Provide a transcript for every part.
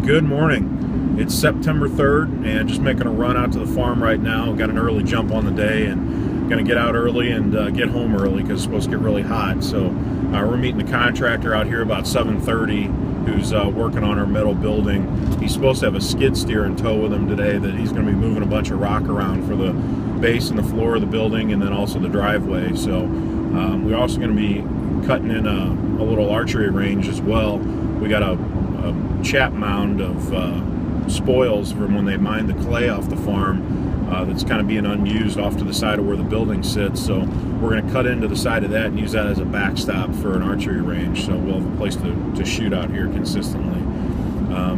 Good morning. It's September 3rd and just making a run out to the farm right now. Got an early jump on the day and going to get out early and get home early because it's supposed to get really hot. So we're meeting the contractor out here about 7:30 who's working on our metal building. He's supposed to have a skid steer in tow with him today that he's going to be moving a bunch of rock around for the base and the floor of the building and then also the driveway. So we're also going to be cutting in a little archery range as well. We got a chap mound of spoils from when they mined the clay off the farm that's kind of being unused off to the side of where the building sits. So we're going to cut into the side of that and use that as a backstop for an archery range. So we'll have a place to shoot out here consistently.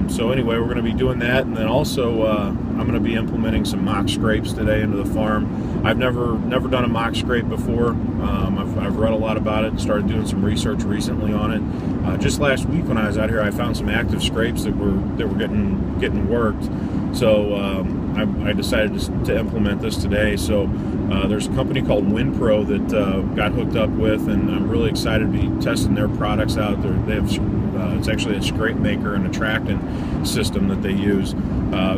So anyway, we're going to be doing that, and then also I'm going to be implementing some mock scrapes today into the farm. I've never done a mock scrape before. I've read a lot about it and started doing some research recently on it. Just last week when I was out here, I found some active scrapes that were getting worked. So I decided to implement this today. So there's a company called WinPro that got hooked up with, and I'm really excited to be testing their products out. They have it's actually a scrape maker and a tracting system that they use.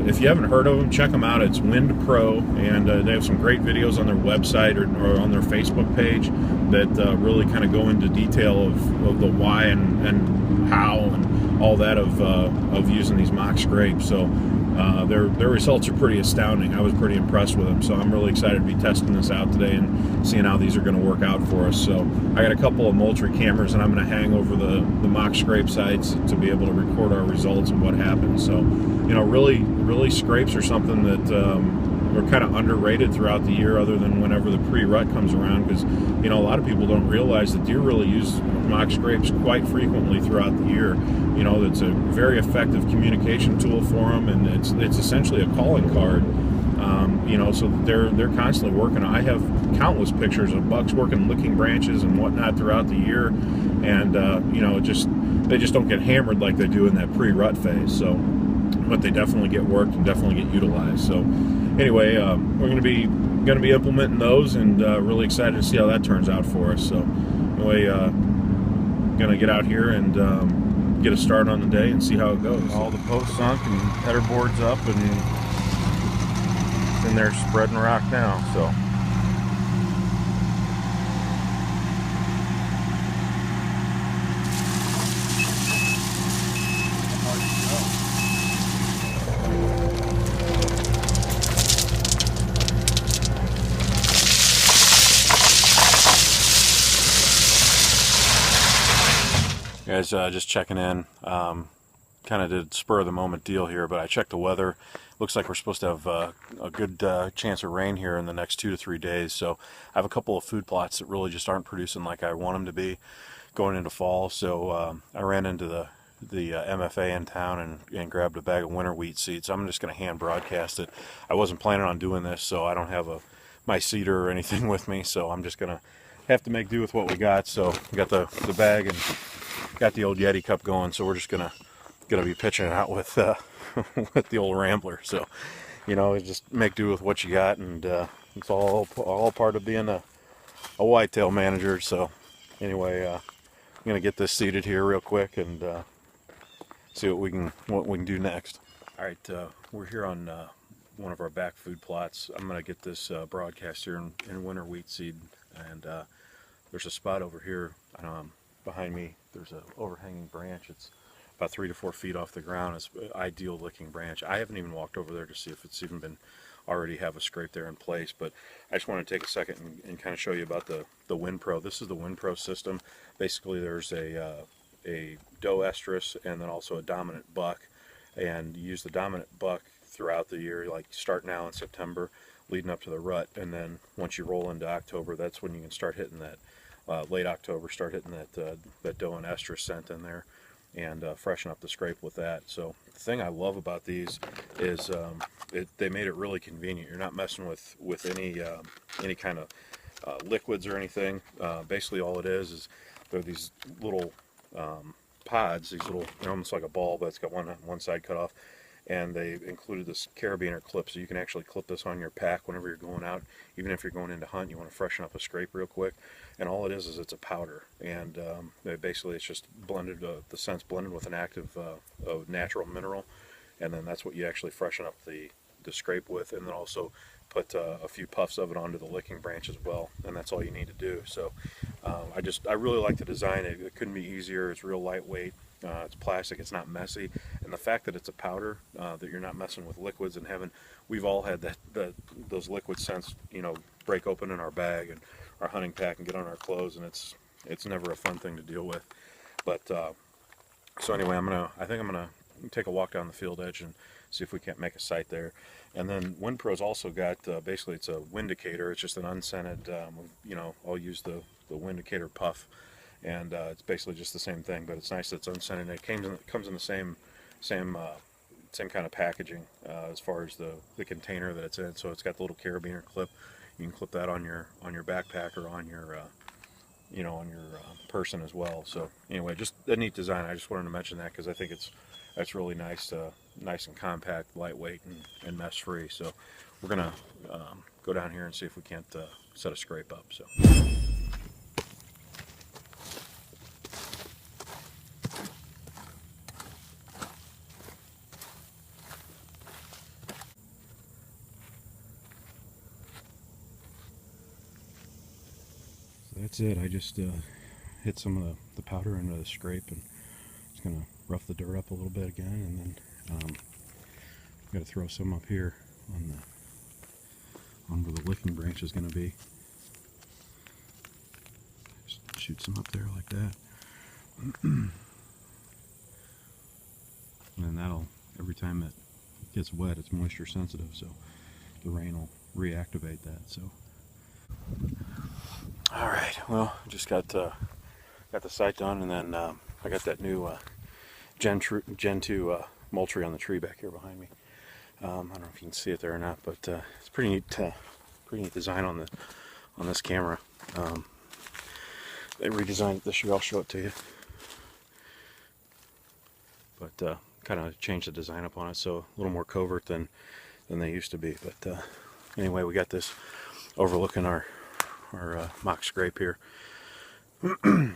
If you haven't heard of them, check them out. It's WinPro, and they have some great videos on their website or on their Facebook page that really kind of go into detail of the why and how and all that of using these mock scrapes. So their results are pretty astounding. I was pretty impressed with them, so I'm really excited to be testing this out today and seeing how these are going to work out for us. So I got a couple of Moultrie cameras, and I'm going to hang over the mock scrape sites to be able to record our results and what happens. So, you know, really scrapes are something that are kind of underrated throughout the year, other than whenever the pre-rut comes around, because, you know, a lot of people don't realize that deer really use mock scrapes quite frequently throughout the year. You know, it's a very effective communication tool for them, and it's essentially a calling card. You know, so they're constantly working. I have countless pictures of bucks working licking branches and whatnot throughout the year, and you know, they just don't get hammered like they do in that pre-rut phase. So, but they definitely get worked and definitely get utilized. So, anyway, we're going to be implementing those, and really excited to see how that turns out for us. So, anyway, going to get out here and get a start on the day and see how it goes. All the posts sunk and header boards up, and in there spreading rock now. So. Guys, just checking in. Kind of did spur of the moment deal here, but I checked the weather. Looks like we're supposed to have a good chance of rain here in the next 2 to 3 days. So I have a couple of food plots that really just aren't producing like I want them to be going into fall. So I ran into the MFA in town and grabbed a bag of winter wheat seed. So I'm just going to hand broadcast it. I wasn't planning on doing this, so I don't have my seeder or anything with me. So I'm just going to have to make do with what we got. So we got the bag and got the old Yeti cup going. So we're just gonna be pitching it out with with the old Rambler. So, you know, just make do with what you got, and it's all part of being a whitetail manager. So anyway, I'm gonna get this seated here real quick and see what we can do next. All right, we're here on one of our back food plots. I'm gonna get this broadcast here in winter wheat seed, and there's a spot over here behind me. There's an overhanging branch. It's about 3 to 4 feet off the ground. It's an ideal licking branch. I haven't even walked over there to see if it's even been already have a scrape there in place, but I just want to take a second and kind of show you about the WinPro. This is the WinPro system. Basically, there's a doe estrus and then also a dominant buck, and you use the dominant buck throughout the year, like start now in September, leading up to the rut, and then once you roll into October, that's when you can start hitting that. Late October, start hitting that doe and estrus scent in there, and freshen up the scrape with that. So the thing I love about these is they made it really convenient. You're not messing with any kind of liquids or anything. Basically, all it is they're these little pods. These little, they're almost like a ball, but it's got one side cut off, and they included this carabiner clip, so you can actually clip this on your pack whenever you're going out, even if you're going into hunt, you want to freshen up a scrape real quick. And all it is it's a powder, and basically it's just blended, the scent's blended with an active natural mineral, and then that's what you actually freshen up the scrape with, and then also put a few puffs of it onto the licking branch as well, and that's all you need to do. So I really like the design. It couldn't be easier. It's real lightweight. It's plastic. It's not messy, and the fact that it's a powder, that you're not messing with liquids and having. We've all had those liquid scents, break open in our bag and our hunting pack and get on our clothes, and it's never a fun thing to deal with. But so anyway, I think I'm gonna take a walk down the field edge and see if we can't make a sight there. And then WindPro's also got basically it's a windicator. It's just an unscented. I'll use the windicator puff, and it's basically just the same thing, but it's nice that it's unscented. And it comes in the same kind of packaging as far as the container that it's in. So it's got the little carabiner clip. You can clip that on your backpack or on your on your person as well. So anyway, just a neat design. I just wanted to mention that because I think that's really nice, nice and compact, lightweight, and mess free. So we're gonna go down here and see if we can't set a scrape up. So. That's it. I just hit some of the powder into the scrape, and it's going to rough the dirt up a little bit again, and then got to throw some up here on where the licking branch is going to be. Just shoot some up there like that. And then that'll, every time it gets wet, it's moisture sensitive, so the rain will reactivate that. So all right, well, just got the sight done, and then I got that new Gen 2 Moultrie on the tree back here behind me. I don't know if you can see it there or not, but it's pretty neat design on this camera. They redesigned it this year. I'll show it to you, but kind of changed the design up on it, so a little more covert than they used to be. But anyway, we got this overlooking our mock scrape here.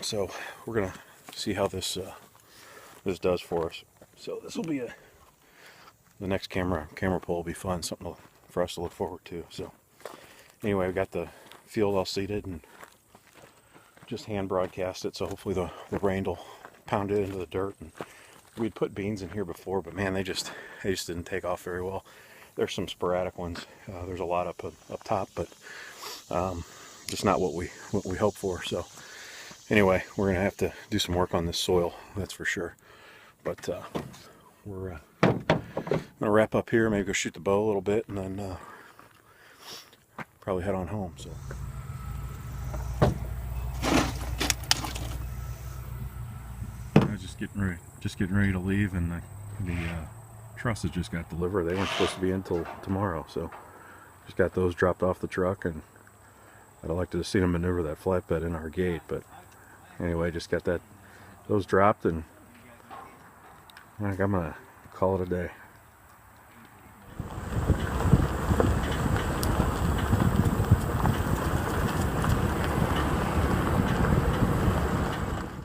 So we're gonna see how this does for us. So this will be the next camera pull will be fun, something for us to look forward to. So anyway, we got the field all seeded and just hand broadcast it, so hopefully the rain will pound it into the dirt. And we'd put beans in here before, but man, they just didn't take off very well. There's some sporadic ones. There's a lot up top, but just not what we hope for. So anyway, we're gonna have to do some work on this soil, that's for sure. But we're gonna wrap up here, maybe go shoot the bow a little bit, and then probably head on home. So I was just getting ready to leave, and the trusses just got delivered. They weren't supposed to be in until tomorrow, so just got those dropped off the truck, and I'd have liked to have seen them maneuver that flatbed in our gate, but anyway, just got those dropped, and I think I'm gonna call it a day.